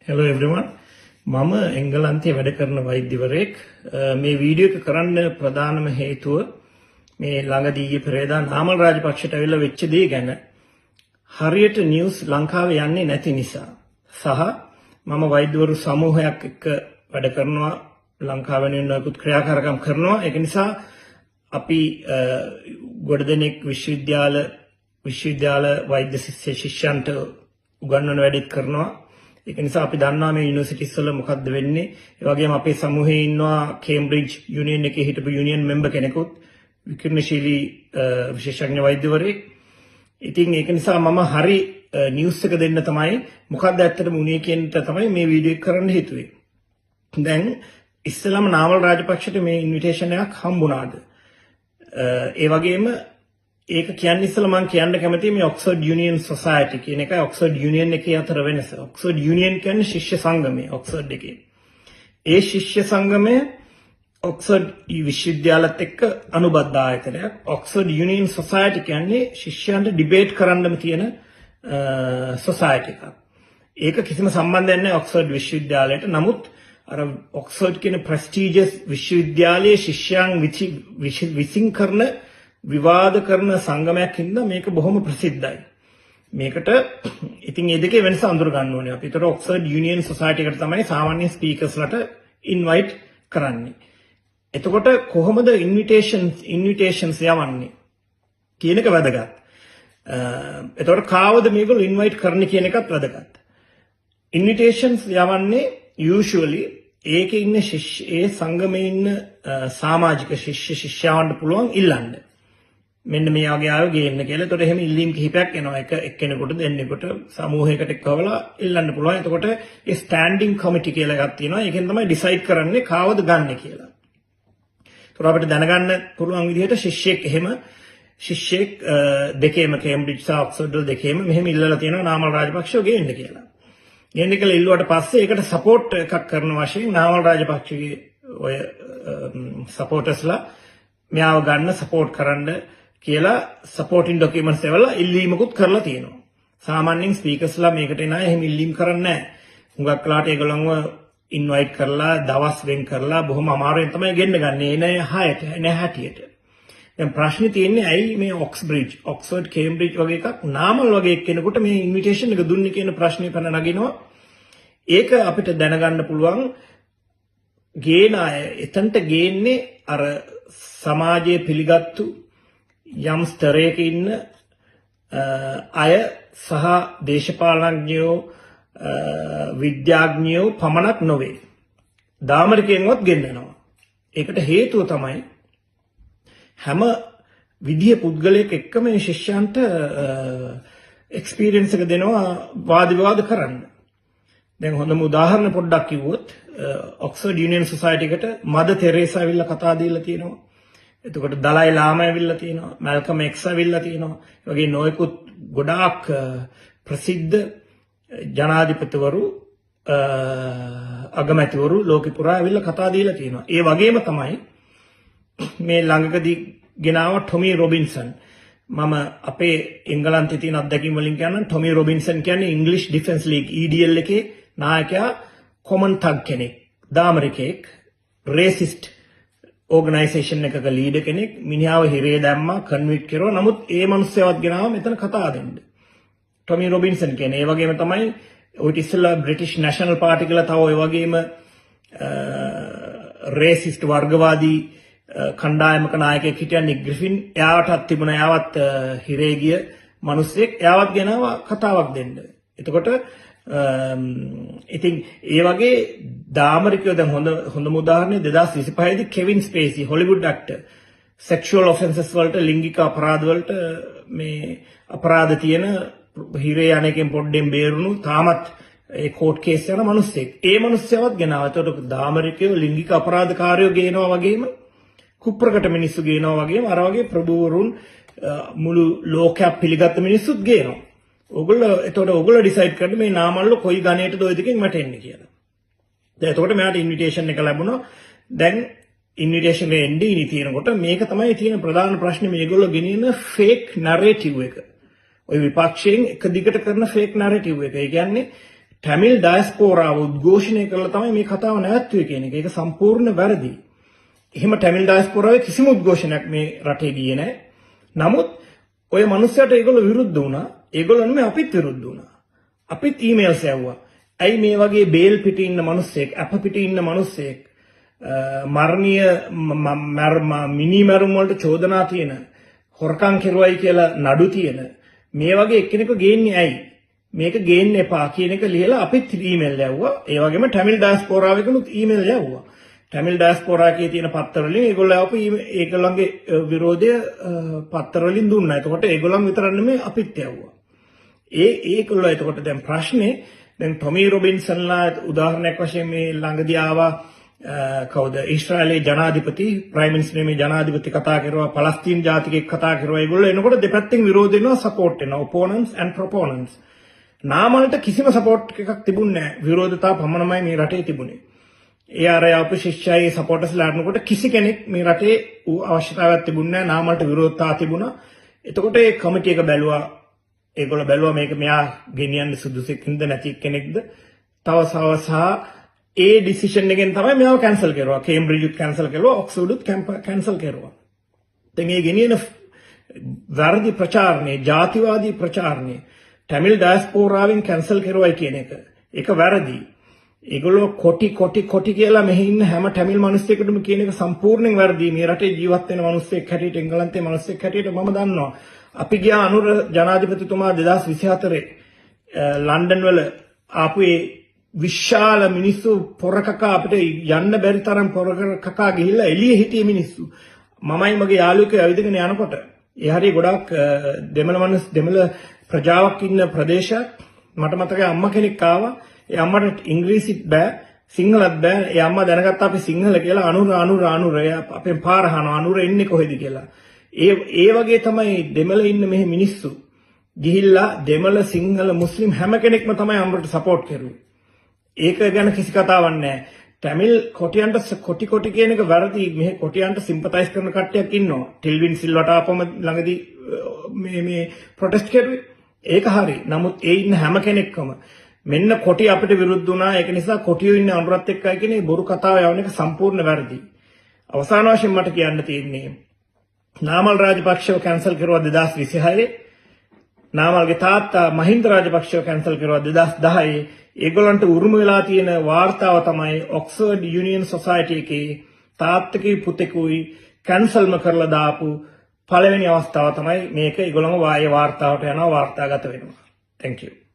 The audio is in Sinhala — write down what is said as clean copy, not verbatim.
Hello everyone. මම එංගලන්තයේ වැඩ කරන වෛද්‍යවරයෙක්. මේ වීඩියෝ එක කරන්න ප්‍රධානම හේතුව මේ ළඟදී ඊයේ පෙරේදා නාමල් රාජපක්ෂට ඇවිල්ලා වෙච්ච දේ ගැන හරියට නිවුස් ලංකාවේ යන්නේ නැති නිසා සහ මම වෛද්‍යවරු සමූහයක් එක්ක වැඩ කරනවා ලංකාවේ නිකුත් ක්‍රියාකාරකම් කරනවා. ඒක නිසා අපි ගොඩදෙනෙක් විශ්වවිද්‍යාල වෛද්‍ය ශිෂ්‍යයන්ට උගන්වන වැඩත් කරනවා. ඒක නිසා අපි දන්නවා මේ යුනිවර්සිටිස් වල මොකද්ද වෙන්නේ. ඒ වගේම අපේ සමූහයේ ඉන්නවා කේම්බ්‍රිජ් යුනියන් එකේ හිටපු යුනියන් මෙම්බර් කෙනෙකුත් විකිරණශීලී විශේෂඥ වෛද්‍යවරයෙක්. ඉතින් ඒක නිසා මම හරි නිවුස් එක දෙන්න තමයි මොකද්ද ඇත්තටම උනේ කියන තමයි මේ වීඩියෝ එක කරන්න හිතුවේ. දැන් ඉස්සෙල්ලාම නාමල් රාජපක්ෂට මේ ඉන්විටේෂන් එකක් හම්බුණාද? ඒ වගේම ඒක කියන්නේ ඉස්සෙල්ලා මම කියන්න කැමතියි මේ ඔක්ස්ෆර්ඩ් යුනියන් සොසයිටි කියන එකයි ඔක්ස්ෆර්ඩ් යුනියන් එකේ අතර වෙනස. ඔක්ස්ෆර්ඩ් යුනියන් කියන්නේ ශිෂ්‍ය සංගමය ඔක්ස්ෆර්ඩ් එකේ. ඒ ශිෂ්‍ය සංගමය ඔක්ස්ෆර්ඩ් විශ්වවිද්‍යාලයත් එක්ක අනුබද්ධ ආයතනයක්. ඔක්ස්ෆර්ඩ් යුනියන් සොසයිටි කියන්නේ ශිෂ්‍යයන්ට ඩිබේට් කරන්නම තියෙන සොසයිටි එකක්. ඒක කිසිම සම්බන්ධයක් නැහැ ඔක්ස්ෆර්ඩ් විශ්වවිද්‍යාලයට. නමුත් අර ඔක්ස්ෆර්ඩ් කියන ප්‍රෙස්ටිජියස් විශ්වවිද්‍යාලයේ ශිෂ්‍යයන් විසින් කරන විවාද කරන සංගමයක් හින්දා මේක බොහොම ප්‍රසිද්ධයි. මේකට ඉතින් මේ දෙකේ වෙනස අඳුර ගන්න ඕනේ. අපි ඒතර ඔක්ස්ෆර්ඩ් යුනියන් සොසයිටි එකට තමයි සාමාන්‍ය ස්පීකර්ස්ලට ඉන්වයිට් කරන්නේ. එතකොට කොහොමද ඉන්විටේෂන්ස් යවන්නේ කියන එක වැදගත්. එතකොට කාවද මේගොල්ලෝ ඉන්වයිට් කරන්නේ කියන එකත් වැදගත්. ඉන්විටේෂන්ස් යවන්නේ usually ඒකේ ඉන්න ඒ සංගමේ ඉන්න සමාජික ශිෂ්‍යයන්ට පුළුවන් ඉල්ලන්න. මෙන්න මේ වගේ ආව ගේන්න කියලා. එතකොට එහෙම ඉල්ලීම් කිහිපයක් එනවා. එක්කෙනෙකුට දෙන්නෙකුට සමූහයකට එක්කවලා ඉල්ලන්න පුළුවන්. එතකොට ඒ ස්ටෑන්ඩින් කමිටි කියලා එකක් තියෙනවා. ඒකෙන් තමයි ඩිසයිඩ් කරන්නේ කාවද ගන්න කියලා. ඒතකොට අපිට දැනගන්න පුළුවන් විදිහට ශිෂ්‍යෙක් දෙකේම කේම්බ්‍රිජ් සහ ඔක්ස්ෆර්ඩ් වල දෙකේම මෙහෙම ඉල්ලලා තියෙනවා නාමල් රාජපක්ෂව ගේන්න කියලා. ගේන්න කියලා ඉල්ලුවට පස්සේ ඒකට සපෝට් එකක් කරන වශයෙන් නාමල් රාජපක්ෂගේ ඔය සපෝටර්ස්ලා මෙයාව ගන්න සපෝට් කරන්න කියලා සපෝටින් ඩොකියුමන්ට්ස් එවලා ඉල්ලීමකුත් කරලා තියෙනවා. සාමාන්‍යයෙන් ස්පීකර්ස්ලා මේකට එන අය එහෙම ඉල්ලීම් කරන්නේ නැහැ. හුඟක් වෙලාට ඒගොල්ලන්ව ඉන්වයිට් කරලා දවස් වෙන් කරලා බොහොම අමාරුවෙන් තමයි ගෙන්න ගන්නේ. එන හැටියට. දැන් ප්‍රශ්නේ තියෙන්නේ ඇයි මේ ඔක්ස්ෆර්ඩ් කේම්බ්‍රිජ් වගේ එකක් නාමල් වගේ කෙනෙකුට මේ ඉන්විටේෂන් එක දුන්නේ කියන ප්‍රශ්නේ පැන නගිනවා. ඒක අපිට දැනගන්න පුළුවන් ගේන අය එතනට ගේන්නේ අර සමාජයේ පිළිගත්තු යම් ස්තරයක ඉන්න අය සහ දේශපාලනඥයෝ විද්‍යාඥයෝ පමණක් නොවේ. දාමරිකයෙන්වත් ගෙන්නනවා. ඒකට හේතුව තමයි හැම විදිය පුද්ගලයෙක් එක්ක මේ ශිෂ්‍යයන්ට එක්ස්පීරියන්ස් එක දෙනවා වාද විවාද කරන්න. දැන් හොඳම උදාහරණ පොඩ්ඩක් කිව්වොත් ඔක්ස්ෆර්ඩ් යුනියන් සොසයිටි එකට මද තෙරේසා ඇවිල්ලා කතා දීලා තියෙනවා. එතකොට දලයි ලාමා ඇවිල්ලා තියෙනවා. මැල්කම් එක්ස් ඇවිල්ලා තියෙනවා. ඒ වගේ නොයෙකුත් ගොඩාක් ප්‍රසිද්ධ ජනාධිපතිවරු අගමැතිවරු ලෝකෙ පුරා ඇවිල්ලා කතා දීලා තියෙනවා. ඒ වගේම තමයි මේ ළඟකදී ගෙනාව ටොමි රොබින්සන්. මම අපේ එංගලන්තයේ තියෙන අත්දැකීම් වලින් කියන්නම්. ටොමි රොබින්සන් කියන්නේ ඉංග්‍රීසි ඩිෆෙන්ස් ලීග් EDL එකේ නායකයා කොමන් තග් කෙනෙක්. දාමරිකයෙක්. රේසිස්ට් ඕගනයිසේෂන් එකක ලීඩර් කෙනෙක්. මිනිහාව හිරේ දැම්මා, කන්වික්ට් කරුවා. නමුත් ඒ මිනිස්සයවත් ගෙනාව මෙතන කතා දෙන්න. ටොමි රොබින්සන් කියන්නේ. ඒ වගේම තමයි ඔය ඉස්සෙල්ලා බ්‍රිටිෂ් නැෂනල් පාර්ටි කියලා තව ඔය වගේම රේසිස්ට් වර්ගවාදී කණ්ඩායමක නායකයෙක් හිටියා නික් ග්‍රිෆින්. එයාටත් තිබුණා එයාවත් හිරේ ගිය මිනිස්සෙක්. එයාවත් ගෙනාවා කතාවක් දෙන්න. එතකොට ඉතින් ඒ වගේ දාමරිකයෝ දැන් හොඳම උදාහරණය 2025 දී කෙවින් ස්පේසි හොලිවුඩ් ඇක්ටර් සෙක්ෂුවල් ඔෆෙන්සස් වලට ලිංගික අපරාධ වලට මේ අපරාධ තියෙන හිරේ අනේකෙන් පොඩ්ඩෙන් බේරුණු තාමත් ඒ කෝට් කේස් යන මිනිස්සෙක්. ඒ මිනිස්සයවත් ගෙනාවා. ඒතකොට දාමරිකයෝ ලිංගික අපරාධකාරයෝ ගේනවා වගේම කුප්‍රකට මිනිස්සු ගේනවා වගේම අර වගේ ප්‍රභූවරුන් මුළු ලෝකයක් පිළිගත්ත මිනිස්සුත් ගේනවා. ඔයගොල්ලෝ ඩිසයිඩ් කරන්න මේ නාමල්ල කොයි ගණේටද ඔය දෙකෙන් වැටෙන්නේ කියලා. දැන් එතකොට මෙයාට ඉන්විටේෂන් එක ලැබුණා. දැන් ඉන්විටේෂන් එක එන්නේ ඉනි තියෙනකොට මේක තමයි තියෙන ප්‍රධාන ප්‍රශ්නේ මේගොල්ලෝ ගෙනියන ෆේක් නැරේටිව් එක. ওই විපක්ෂයෙන් එක දිගට කරන ෆේක් නැරේටිව් එක. ඒ කියන්නේ ටැමිල් ඩයස්පෝරාව උද්ඝෝෂණය කරලා තමයි මේ කතාව නැවැත්තුවේ කියන එක. ඒක සම්පූර්ණ වැරදි. එහෙම ටැමිල් ඩයස්පෝරාවේ කිසිම උද්ඝෝෂණයක් මේ රටේ ගියේ නැහැ. නමුත් ඔය මිනිස්සුන්ට ඒගොල්ලෝ විරුද්ධ වුණා. ඒගොල්ලෝ නෙමෙයි අපිත් විරුද්ධ වුණා. අපිත් ඊමේල්ස් යවුවා. ඇයි මේ වගේ බේල් පිටේ ඉන්න මිනිස්සෙක්, අප පිටේ ඉන්න මිනිස්සෙක්, මරණීය මිනිමරුම් වලට චෝදනා තියෙන, හොරකම් කෙරුවයි කියලා නඩු තියෙන මේ වගේ එක්කෙනෙකු ගේන්නේ ඇයි? මේක ගේන්න එපා කියන එක ලියලා අපිත් ඊමේල් යවුවා. ඒ වගේම ටැමිල් ඩයස්පෝරාවෙකනුත් ඊමේල් යවුවා. ටැමිල් ඩයස්පෝරා එකේ තියෙන පත්තර වලින් ඒගොල්ලෝ අපු ඒගොල්ලන්ගේ විරෝධය පත්තර වලින් දුන්නා. එතකොට ඒගොල්ලන් විතරක් නෙමෙයි අපිත් යවුවා. ඒගොල්ලෝ එතකොට දැන් ප්‍රශ්නේ දැන් ටොමි රොබින්සන්ලා උදාහරණයක් වශයෙන් මේ ළඟදී ආවා කවුද ඊශ්‍රායලයේ ජනාධිපති ප්‍රයිම් මිනිස්ටර් මේ ජනාධිපති කතා කරුවා පලස්තීන් ජාතිකයෙක් කතා කරුවා. ඒගොල්ලෝ එනකොට දෙපැත්තෙන් විරෝධ වෙනවා සපෝට් වෙනවා ඔපෝනන්ට්ස් ඇන්ඩ් ප්‍රොපෝනන්ට්ස්. නාමලට කිසිම සපෝට් එකක් තිබුණේ නැහැ. විරෝධතා පමණමයි මේ රටේ තිබුණේ. ඒ අර අපේ ශිෂ්‍යයි සපෝටර්ස්ලා අරනකොට කිසි කෙනෙක් මේ රටේ අවශ්‍යතාවයක් තිබුණේ නැහැ. නාමලට විරෝධතා තිබුණා. එතකොට ඒ කමිටි එක බැලුවා. ඒගොල්ලෝ බැලුවා මේක මෙයා ගෙනියන්න සුදුසුකින්ද නැති කෙනෙක්ද. තව සහ ඒ ඩිසිෂන් එකෙන් තමයි මෙයාව කැන්සල් කරුවා. කේම්බ්‍රිජ්ත් කැන්සල් කරුවා. ඔක්ස්ෆර්ඩ්ත් කැන්සල් කරුවා. දැන් මේ ගෙනියන වැරදි ප්‍රචාරණය, ජාතිවාදී ප්‍රචාරණය ටැමිල් ඩයස්පෝරාවෙන් කැන්සල් කරුවයි කියන එක. ඒක වැරදි. ඒගොල්ලෝ කොටි කියලා මෙහි ඉන්න හැම ටැමිල් මිනිස්සෙකුටම කියන එක සම්පූර්ණයෙන් වැරදි. මේ රටේ ජීවත් වෙන මිනිස්සෙක් හැටියට එංගලන්තේ මිනිස්සෙක් හැටියට මම දන්නවා. අපි ගියා අනුර ජනාධිපතිතුමා 2024 ලන්ඩන් වල ආපු ඒ විශාල මිනිස්සු පොරකකා අපිට යන්න බැරි තරම් පොරකකා ගිහිල්ලා එළියේ හිටිය මිනිස්සු. මමයි මගේ යාළුවෙක් ඇවිදගෙන යනකොට ඒ හරිය ගොඩක් දෙමළ ප්‍රජාවක් ඉන්න ප්‍රදේශයක්. මට මතකයි අම්මා කෙනෙක් ආවා. ඒ අම්මට ඉංග්‍රීසිත් බෑ, සිංහලත් බෑ. ඒ අම්මා දැනගත්තා අපි සිංහල කියලා අනුර අපෙන් පාර අහනවා අනුර ඉන්නේ කොහෙද කියලා. ඒ වගේ තමයි දෙමළ ඉන්න මෙහි මිනිස්සු ගිහිල්ලා දෙමළ සිංහල මුස්ලිම් හැම කෙනෙක්ම තමයි අම්මට සපෝට් කරුවේ. ඒක ගැන කිසි කතාවක් නැහැ. ටැමිල් කොටියන්ට කොටි කියන එක වැරදි. මෙහි කොටියන්ට සිම්පතයිස් කරන කට්ටියක් ඉන්නවා. ටිල්වින් සිල්වට ආපම ළඟදී මේ ප්‍රොටෙස්ට් කරුවේ. ඒක හරි. නමුත් ඒ ඉන්න හැම කෙනෙක්ම මෙන්න කොටි අපිට විරුද්ධ වුණා. ඒක නිසා කොටියෝ ඉන්නේ අනුරත් එක්කයි කියන බොරු කතාව යවන එක සම්පූර්ණ වැරදි. අවසාන වශයෙන් මට කියන්න තියෙන්නේ නාමල් රාජපක්ෂව කැන්සල් කරුවා 2026. නාමල්ගේ තාත්තා මහින්ද රාජපක්ෂව කැන්සල් කරුවා 2010. ඒගොල්ලන්ට උරුම වෙලා තියෙන වාර්තාව තමයි ඔක්ස්ෆර්ඩ් යුනියන් සොසයිටි එකේ තාත්තගේ පුතෙකුයි කැන්සල්ම කරලා දාපු පළවෙනි අවස්ථාව තමයි මේක. ඒගොල්ලන්ව වාර්තාවට යනවා, වාර්තාගත වෙනවා. Thank you.